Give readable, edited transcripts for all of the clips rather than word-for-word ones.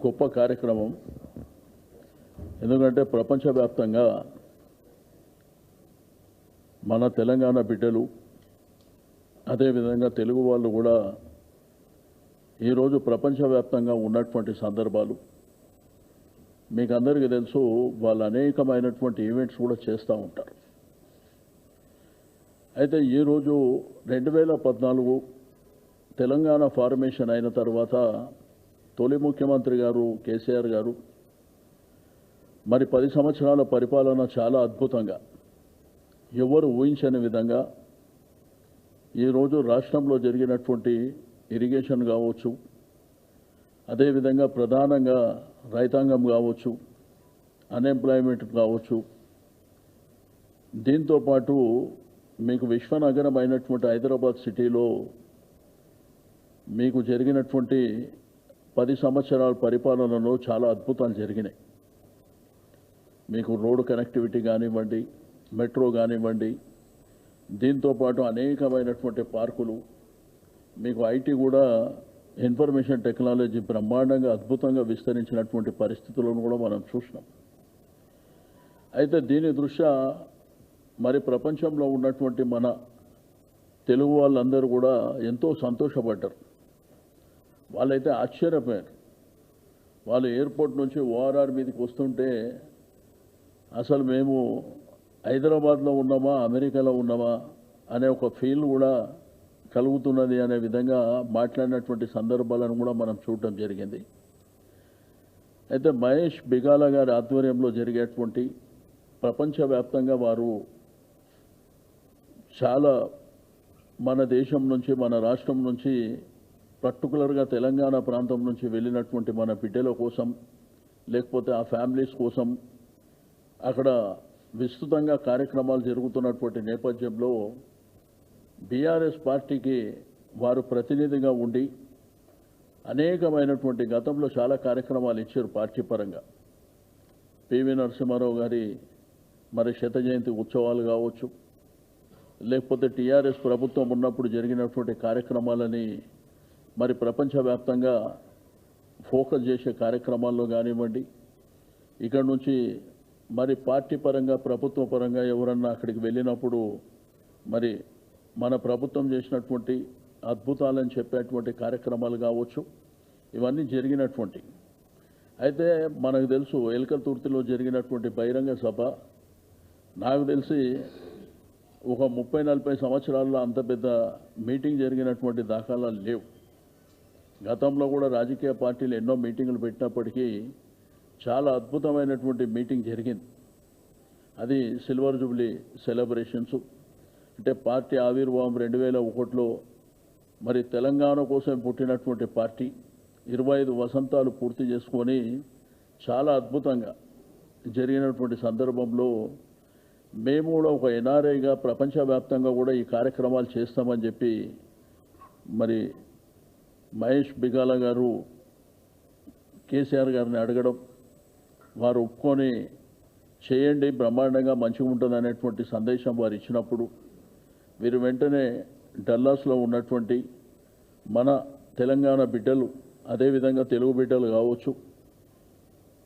గొప్ప కార్యక్రమం. ఎందుకంటే ప్రపంచవ్యాప్తంగా మన తెలంగాణ బిడ్డలు అదేవిధంగా తెలుగు వాళ్ళు కూడా ఈరోజు ప్రపంచవ్యాప్తంగా ఉన్నటువంటి సందర్భాలు మీకు అందరికీ తెలుసు. వాళ్ళు అనేకమైనటువంటి ఈవెంట్స్ కూడా చేస్తూ ఉంటారు. అయితే ఈరోజు 2014 తెలంగాణ ఫార్మేషన్ అయిన తర్వాత తొలి ముఖ్యమంత్రి గారు కేసీఆర్ గారు మరి 10 సంవత్సరాల పరిపాలన చాలా అద్భుతంగా ఎవరు ఊహించని విధంగా ఈరోజు రాష్ట్రంలో జరిగినటువంటి ఇరిగేషన్ కావచ్చు, అదేవిధంగా ప్రధానంగా రైతాంగం కావచ్చు, అన్ఎంప్లాయ్మెంట్ కావచ్చు, దీంతోపాటు మీకు విశ్వనగరం అయినటువంటి హైదరాబాద్ సిటీలో మీకు జరిగినటువంటి 10 సంవత్సరాల పరిపాలనలో చాలా అద్భుతాలు జరిగినాయి. మీకు రోడ్డు కనెక్టివిటీ కానివ్వండి, మెట్రో కానివ్వండి, దీంతోపాటు అనేకమైనటువంటి పార్కులు, మీకు ఐటీ కూడా ఇన్ఫర్మేషన్ టెక్నాలజీ బ్రహ్మాండంగా అద్భుతంగా విస్తరించినటువంటి పరిస్థితులను కూడా మనం చూసినాం. అయితే దీని దృష్ట్యా మరి ప్రపంచంలో ఉన్నటువంటి మన తెలుగు వాళ్ళందరూ కూడా ఎంతో సంతోషపడ్డారు. వాళ్ళైతే ఆశ్చర్యపోయారు. వాళ్ళు ఎయిర్పోర్ట్ నుంచి ఓఆర్ఆర్ మీదకి వస్తుంటే అసలు మేము హైదరాబాద్లో ఉన్నామా అమెరికాలో ఉన్నామా అనే ఒక ఫీల్ కూడా కలుగుతున్నది అనే విధంగా మాట్లాడినటువంటి సందర్భాలను కూడా మనం చూడటం జరిగింది. అయితే మహేష్ బిగాల గారి ఆధ్వర్యంలో జరిగేటువంటి ప్రపంచవ్యాప్తంగా వారు చాలా మన దేశం నుంచి మన రాష్ట్రం నుంచి పర్టికులర్గా తెలంగాణ ప్రాంతం నుంచి వెళ్ళినటువంటి మన బిడ్డల కోసం లేకపోతే ఆ ఫ్యామిలీస్ కోసం అక్కడ విస్తృతంగా కార్యక్రమాలు జరుగుతున్నటువంటి నేపథ్యంలో బీఆర్ఎస్ పార్టీకి వారు ప్రతినిధిగా ఉండి అనేకమైనటువంటి గతంలో చాలా కార్యక్రమాలు ఇచ్చారు పార్టీ పరంగా. పివి నరసింహారావు గారి మరి శత జయంతి ఉత్సవాలు కావచ్చు, లేకపోతే టీఆర్ఎస్ ప్రభుత్వం ఉన్నప్పుడు జరిగినటువంటి కార్యక్రమాలని మరి ప్రపంచవ్యాప్తంగా ఫోకస్ చేసే కార్యక్రమాల్లో కానివ్వండి, ఇక్కడ నుంచి మరి పార్టీ పరంగా ప్రభుత్వ పరంగా ఎవరన్నా అక్కడికి వెళ్ళినప్పుడు మరి మన ప్రభుత్వం చేసినటువంటి అద్భుతాలని చెప్పేటువంటి కార్యక్రమాలు కావచ్చు, ఇవన్నీ జరిగినటువంటి. అయితే మనకు తెలుసు ఎల్కతుర్తిలో జరిగినటువంటి బహిరంగ సభ నాకు తెలిసి ఒక 30-40 సంవత్సరాల్లో అంత పెద్ద మీటింగ్ జరిగినటువంటి దాఖలాలు లేవు. గతంలో కూడా రాజకీయ పార్టీలు ఎన్నో మీటింగులు పెట్టినప్పటికీ చాలా అద్భుతమైనటువంటి మీటింగ్ జరిగింది. అది సిల్వర్ జూబ్లీ సెలబ్రేషన్స్. అంటే పార్టీ ఆవిర్భావం 2001లో మరి తెలంగాణ కోసం పుట్టినటువంటి పార్టీ 25 వసంతాలు పూర్తి చేసుకొని చాలా అద్భుతంగా జరిగినటువంటి సందర్భంలో మేము కూడా ఒక ఎన్ఆర్ఐగా ప్రపంచవ్యాప్తంగా కూడా ఈ కార్యక్రమాలు చేస్తామని చెప్పి మరి మహేష్ బిగాల గారు కేసీఆర్ గారిని అడగడం, వారు ఒప్పుకొని చేయండి బ్రహ్మాండంగా మంచిగా ఉంటుంది అనేటువంటి సందేశం వారు ఇచ్చినప్పుడు వీరు వెంటనే డల్లాస్లో ఉన్నటువంటి మన తెలంగాణ బిడ్డలు అదేవిధంగా తెలుగు బిడ్డలు కావచ్చు,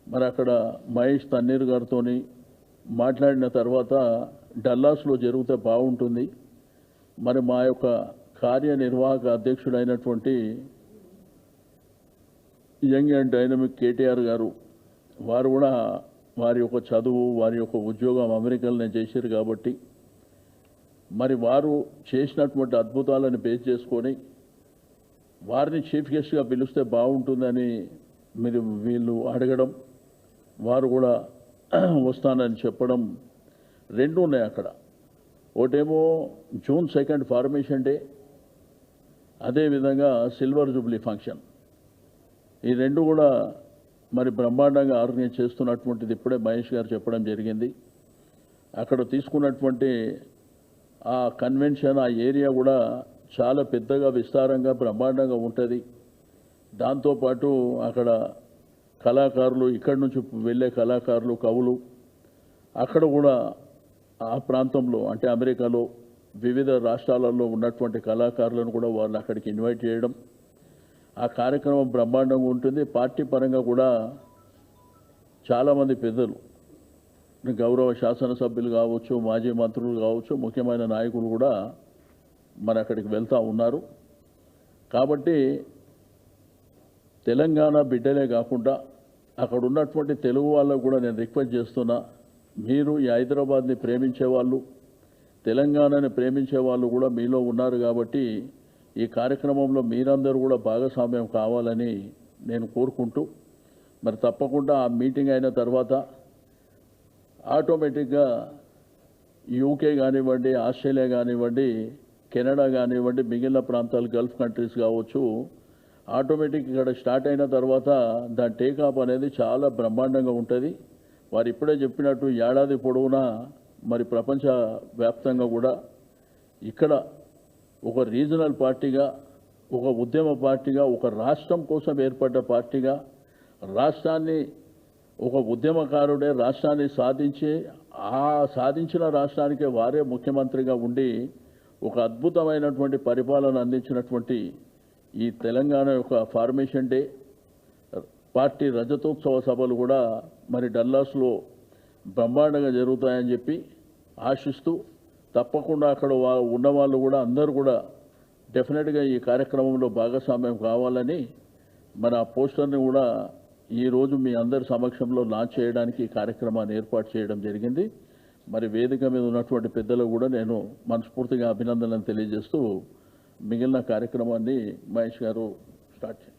మరి అక్కడ మహేష్ తన్నీర్ గారితో మాట్లాడిన తర్వాత డల్లాస్లో జరిగితే బాగుంటుంది, మరి మా యొక్క కార్యనిర్వాహక అధ్యక్షుడైనటువంటి యంగ్ అండ్ డైనమిక్ కేటీఆర్ గారు వారు కూడా వారి యొక్క చదువు వారి యొక్క ఉద్యోగం అమెరికాలోనే చేశారు కాబట్టి మరి వారు చేసినటువంటి అద్భుతాలను బేస్ చేసుకొని వారిని చీఫ్ గెస్ట్గా పిలిస్తే బాగుంటుందని మీరు వీళ్ళు అడగడం, వారు కూడా వస్తానని చెప్పడం రెండు ఉన్నాయి అక్కడ. ఒకటేమో June 2 ఫార్మేషన్ డే, అదేవిధంగా సిల్వర్ జూబ్లీ ఫంక్షన్. ఈ రెండు కూడా మరి బ్రహ్మాండంగా ఆర్గనైజ్ చేస్తున్నటువంటిది ఇప్పుడే మహేష్ గారు చెప్పడం జరిగింది. అక్కడ తీసుకున్నటువంటి ఆ కన్వెన్షన్ ఆ ఏరియా కూడా చాలా పెద్దగా విస్తారంగా బ్రహ్మాండంగా ఉంటుంది. దాంతోపాటు అక్కడ కళాకారులు, ఇక్కడి నుంచి వెళ్ళే కళాకారులు, కవులు అక్కడ కూడా ఆ ప్రాంతంలో అంటే అమెరికాలో వివిధ రాష్ట్రాలలో ఉన్నటువంటి కళాకారులను కూడా వాళ్ళు అక్కడికి ఇన్వైట్ చేయడం, ఆ కార్యక్రమం బ్రహ్మాండంగా ఉంటుంది. పార్టీ పరంగా కూడా చాలామంది పెద్దలు, గౌరవ శాసనసభ్యులు కావచ్చు, మాజీ మంత్రులు కావచ్చు, ముఖ్యమైన నాయకులు కూడా మరి అక్కడికి వెళ్తూ ఉన్నారు. కాబట్టి తెలంగాణ బిడ్డలే కాకుండా అక్కడ ఉన్నటువంటి తెలుగు వాళ్ళకు కూడా నేను రిక్వెస్ట్ చేస్తున్నా, మీరు ఈ హైదరాబాద్ని ప్రేమించే వాళ్ళు, తెలంగాణని ప్రేమించే వాళ్ళు కూడా మీలో ఉన్నారు. కాబట్టి ఈ కార్యక్రమంలో మీరందరూ కూడా భాగస్వామ్యం కావాలని నేను కోరుకుంటూ, మరి తప్పకుండా ఆ మీటింగ్ అయిన తర్వాత ఆటోమేటిక్గా యూకే కానివ్వండి, ఆస్ట్రేలియా కానివ్వండి, కెనడా కానివ్వండి, మిగిలిన ప్రాంతాలు గల్ఫ్ కంట్రీస్ కావచ్చు, ఆటోమేటిక్ ఇక్కడ స్టార్ట్ అయిన తర్వాత దాని టేకాప్ అనేది చాలా బ్రహ్మాండంగా ఉంటుంది. వారు ఇప్పుడే చెప్పినట్టు ఏడాది పొడవునా మరి ప్రపంచ వ్యాప్తంగా కూడా ఇక్కడ ఒక రీజనల్ పార్టీగా, ఒక ఉద్యమ పార్టీగా, ఒక రాష్ట్రం కోసం ఏర్పడ్డ పార్టీగా, రాష్ట్రాన్ని ఒక ఉద్యమకారుడే రాష్ట్రాన్ని సాధించి ఆ సాధించిన రాష్ట్రానికి వారే ముఖ్యమంత్రిగా ఉండి ఒక అద్భుతమైనటువంటి పరిపాలన అందించినటువంటి ఈ తెలంగాణ యొక్క ఫార్మేషన్ డే పార్టీ రజతోత్సవ సభలు కూడా మరి డల్లాస్లో బ్రహ్మాండంగా జరుగుతాయని చెప్పి ఆశిస్తూ, తప్పకుండా అక్కడ ఉన్నవాళ్ళు కూడా అందరూ కూడా డెఫినెట్గా ఈ కార్యక్రమంలో భాగస్వామ్యం కావాలని మన పోస్టర్ని కూడా ఈరోజు మీ అందరి సమక్షంలో లాంచ్ చేయడానికి ఈ కార్యక్రమాన్ని ఏర్పాటు చేయడం జరిగింది. మరి వేదిక మీద ఉన్నటువంటి పెద్దలకు కూడా నేను మనస్ఫూర్తిగా అభినందనలు తెలియజేస్తూ మిగిలిన కార్యక్రమాన్ని మహేష్ గారు స్టార్ట్ చేయండి.